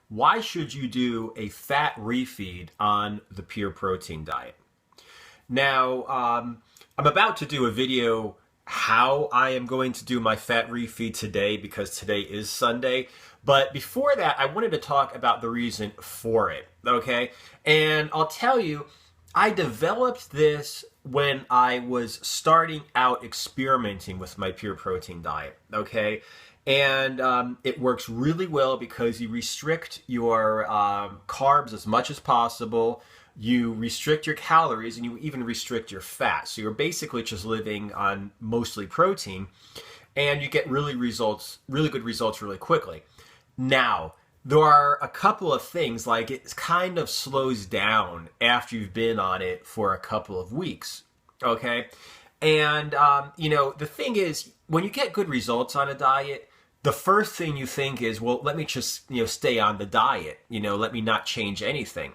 why should you do a fat refeed on the pure protein diet? Now, I'm about to do a video how I am going to do my fat refeed today because today is Sunday. But before that, I wanted to talk about the reason for it, okay? And I'll tell you, I developed this when I was starting out experimenting with my pure protein diet, okay? And it works really well because you restrict your carbs as much as possible. You restrict your calories and you even restrict your fat. So you're basically just living on mostly protein, and you get really good results really quickly. Now, there are a couple of things, like it kind of slows down after you've been on it for a couple of weeks, okay? And, the thing is, when you get good results on a diet, the first thing you think is, well, let me just, stay on the diet, let me not change anything.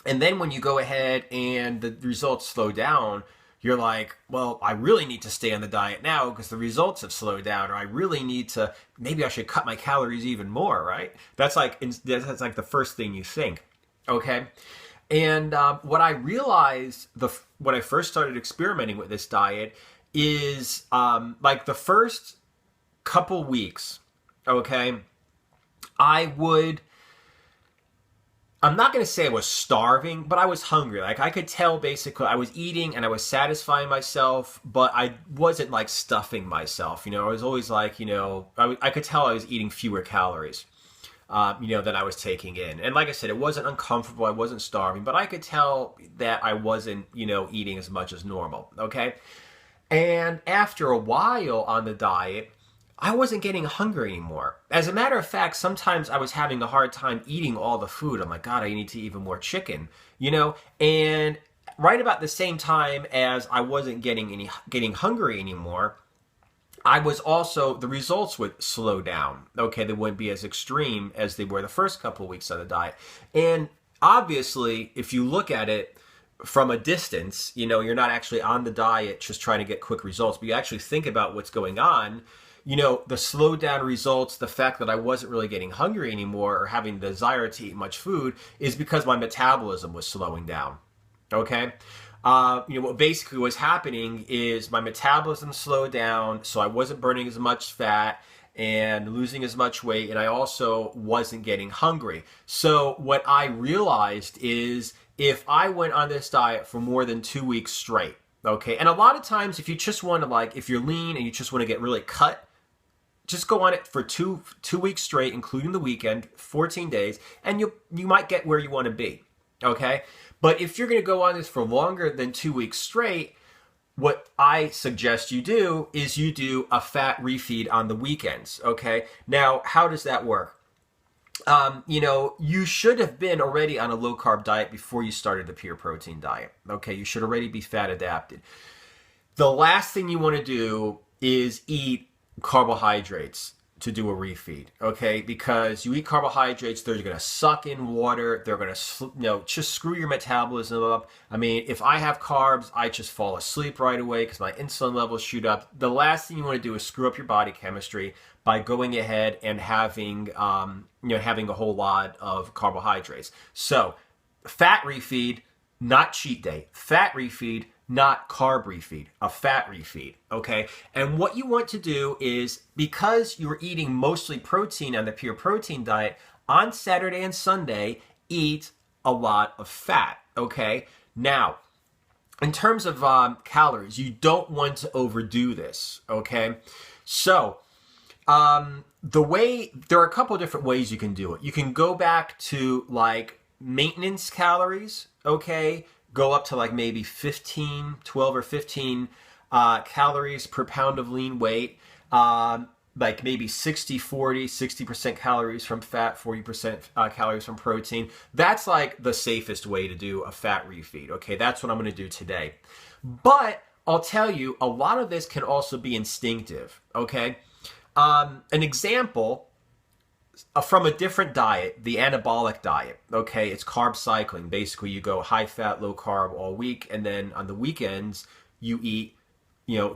And then when you go ahead and the results slow down, you're like, well, I really need to stay on the diet now because the results have slowed down, or I really need to, maybe I should cut my calories even more, right? That's like the first thing you think, okay? And what I realized when I first started experimenting with this diet is like the first couple weeks, okay, I'm not going to say I was starving, but I was hungry. Like I could tell basically I was eating and I was satisfying myself, but I wasn't like stuffing myself. I was always like, I could tell I was eating fewer calories, than I was taking in. And like I said, it wasn't uncomfortable. I wasn't starving, but I could tell that I wasn't, eating as much as normal. Okay. And after a while on the diet, I wasn't getting hungry anymore. As a matter of fact, sometimes I was having a hard time eating all the food. I'm like, God, I need to eat even more chicken, And right about the same time as I wasn't getting hungry anymore, the results would slow down. Okay, they wouldn't be as extreme as they were the first couple of weeks on the diet. And obviously, if you look at it from a distance, you're not actually on the diet just trying to get quick results, but you actually think about what's going on. The slowed down results, the fact that I wasn't really getting hungry anymore or having the desire to eat much food is because my metabolism was slowing down. Okay? What basically was happening is my metabolism slowed down, so I wasn't burning as much fat and losing as much weight, and I also wasn't getting hungry. So what I realized is if I went on this diet for more than 2 weeks straight, okay, and a lot of times if you just want to if you're lean and you just want to get really cut, just go on it for two weeks straight, including the weekend, 14 days, and you might get where you want to be, okay? But if you're going to go on this for longer than 2 weeks straight, what I suggest you do is you do a fat refeed on the weekends, okay? Now, how does that work? You should have been already on a low-carb diet before you started the pure protein diet, okay? You should already be fat adapted. The last thing you want to do is eat carbohydrates to do a refeed, okay? Because you eat carbohydrates, they're going to suck in water. They're going to, just screw your metabolism up. I mean, if I have carbs, I just fall asleep right away because my insulin levels shoot up. The last thing you want to do is screw up your body chemistry by going ahead and having a whole lot of carbohydrates. So, fat refeed, not cheat day. Fat refeed, not carb refeed, a fat refeed, okay? And what you want to do is, because you're eating mostly protein on the pure protein diet, on Saturday and Sunday, eat a lot of fat, okay? Now, in terms of calories, you don't want to overdo this, okay? So, there are a couple of different ways you can do it. You can go back to maintenance calories, okay? Go up to maybe 12 or 15 calories per pound of lean weight. Maybe 60% calories from fat, 40% calories from protein. That's the safest way to do a fat refeed. Okay, that's what I'm going to do today. But I'll tell you, a lot of this can also be instinctive. Okay, an example from a different diet, the anabolic diet, okay? It's carb cycling. Basically, you go high fat, low carb all week, and then on the weekends, you eat,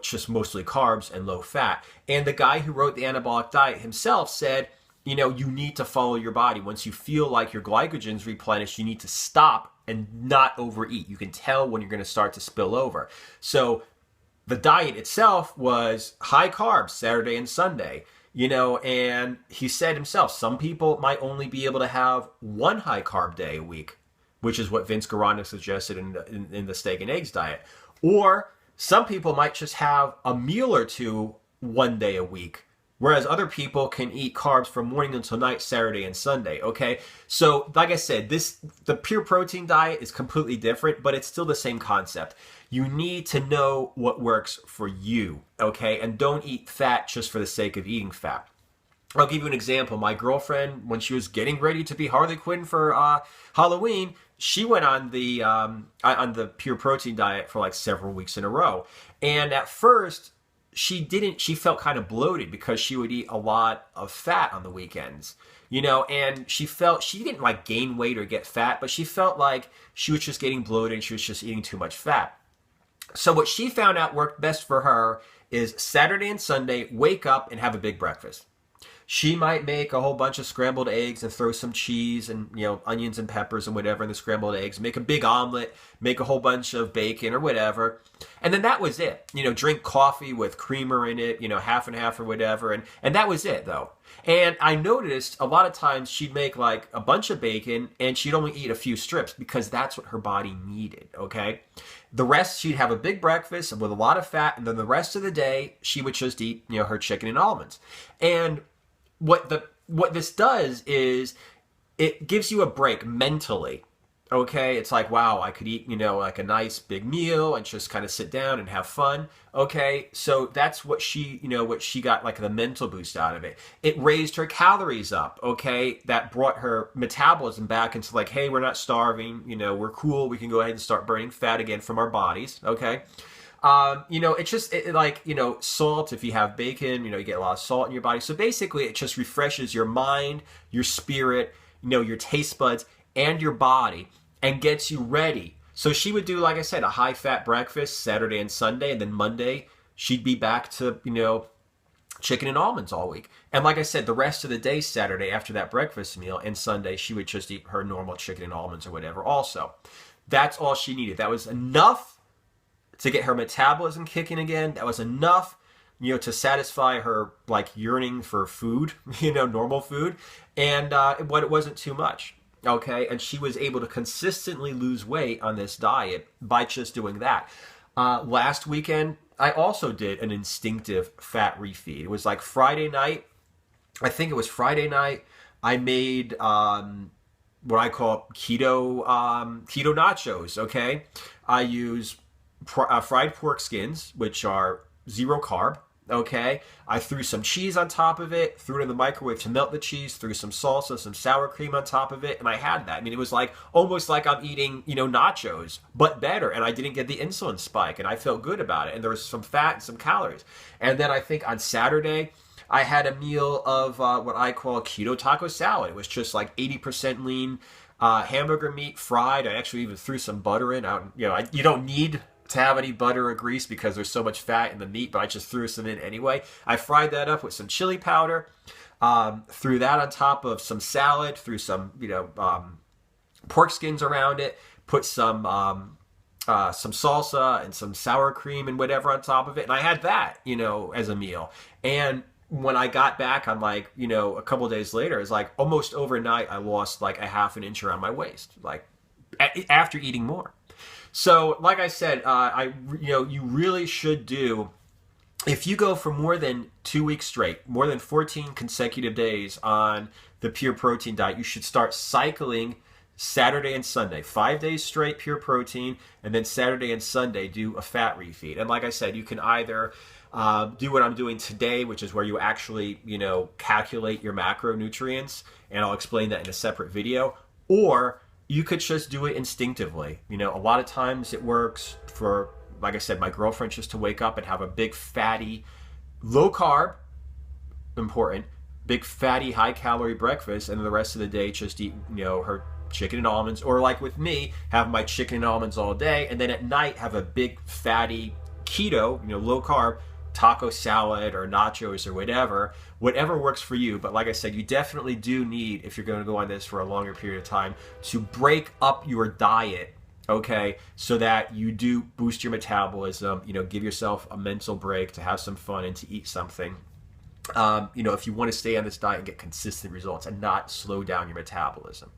just mostly carbs and low fat. And the guy who wrote the anabolic diet himself said, you need to follow your body. Once you feel like your glycogen's replenished, you need to stop and not overeat. You can tell when you're going to start to spill over. So the diet itself was high carbs Saturday and Sunday, and he said himself, some people might only be able to have one high carb day a week, which is what Vince Gironda suggested in the steak and eggs diet. Or some people might just have a meal or two one day a week, whereas other people can eat carbs from morning until night, Saturday and Sunday, okay? So, like I said, the pure protein diet is completely different, but it's still the same concept. You need to know what works for you, okay? And don't eat fat just for the sake of eating fat. I'll give you an example. My girlfriend, when she was getting ready to be Harley Quinn for Halloween, she went on the pure protein diet for like several weeks in a row. And at first, she felt kind of bloated because she would eat a lot of fat on the weekends, and she didn't like gain weight or get fat, but she felt like she was just getting bloated and she was just eating too much fat. So what she found out worked best for her is Saturday and Sunday, wake up and have a big breakfast. She might make a whole bunch of scrambled eggs and throw some cheese and, onions and peppers and whatever in the scrambled eggs, make a big omelet, make a whole bunch of bacon or whatever. And then that was it. Drink coffee with creamer in it, half and half or whatever. And that was it though. And I noticed a lot of times she'd make like a bunch of bacon and she'd only eat a few strips because that's what her body needed, okay? The rest, she'd have a big breakfast with a lot of fat, and then the rest of the day, she would just eat, her chicken and almonds. And what this does is it gives you a break mentally. Okay, it's like, wow, I could eat, like a nice big meal and just kind of sit down and have fun. Okay, so that's what she got like the mental boost out of it. It raised her calories up, okay? That brought her metabolism back into like, hey, we're not starving, we're cool. We can go ahead and start burning fat again from our bodies, okay? It's just like, salt, if you have bacon, you get a lot of salt in your body. So basically it just refreshes your mind, your spirit, your taste buds and your body and gets you ready. So she would do, like I said, a high fat breakfast Saturday and Sunday, and then Monday she'd be back to, chicken and almonds all week. And like I said, the rest of the day, Saturday after that breakfast meal, and Sunday she would just eat her normal chicken and almonds or whatever also. That's all she needed. That was enough to get her metabolism kicking again. That was enough, to satisfy her like yearning for food, normal food. And but it wasn't too much. Okay, and she was able to consistently lose weight on this diet by just doing that. Last weekend, I also did an instinctive fat refeed. It was like Friday night. I think it was Friday night. I made what I call keto nachos. Okay, I use fried pork skins, which are 0 carb. Okay, I threw some cheese on top of it, threw it in the microwave to melt the cheese, threw some salsa, some sour cream on top of it, and I had that. I mean, it was like almost like I'm eating, nachos, but better, and I didn't get the insulin spike, and I felt good about it, and there was some fat and some calories. And then I think on Saturday, I had a meal of what I call keto taco salad. It was just like 80% lean hamburger meat, fried. I actually even threw some butter in. You don't need to have any butter or grease because there's so much fat in the meat, but I just threw some in anyway. I fried that up with some chili powder, threw that on top of some salad, threw some pork skins around it, put some salsa and some sour cream and whatever on top of it, and I had that as a meal. And when I got back on like a couple of days later, it's like almost overnight I lost like a half an inch around my waist, like after eating more. So, like I said, you really should do, if you go for more than 2 weeks straight, more than 14 consecutive days on the pure protein diet, you should start cycling Saturday and Sunday, 5 days straight pure protein, and then Saturday and Sunday do a fat refeed. And like I said, you can either do what I'm doing today, which is where you actually, calculate your macronutrients, and I'll explain that in a separate video, or you could just do it instinctively. A lot of times it works for, like I said, my girlfriend just to wake up and have a big fatty, low carb, important, big fatty, high calorie breakfast, and then the rest of the day just eat, her chicken and almonds, or like with me, have my chicken and almonds all day, and then at night have a big fatty keto, low carb, taco salad or nachos or whatever whatever works for you. But like I said, you definitely do need, if you're going to go on this for a longer period of time, to break up your diet, okay, so that you do boost your metabolism, give yourself a mental break to have some fun and to eat something. If you want to stay on this diet and get consistent results and not slow down your metabolism.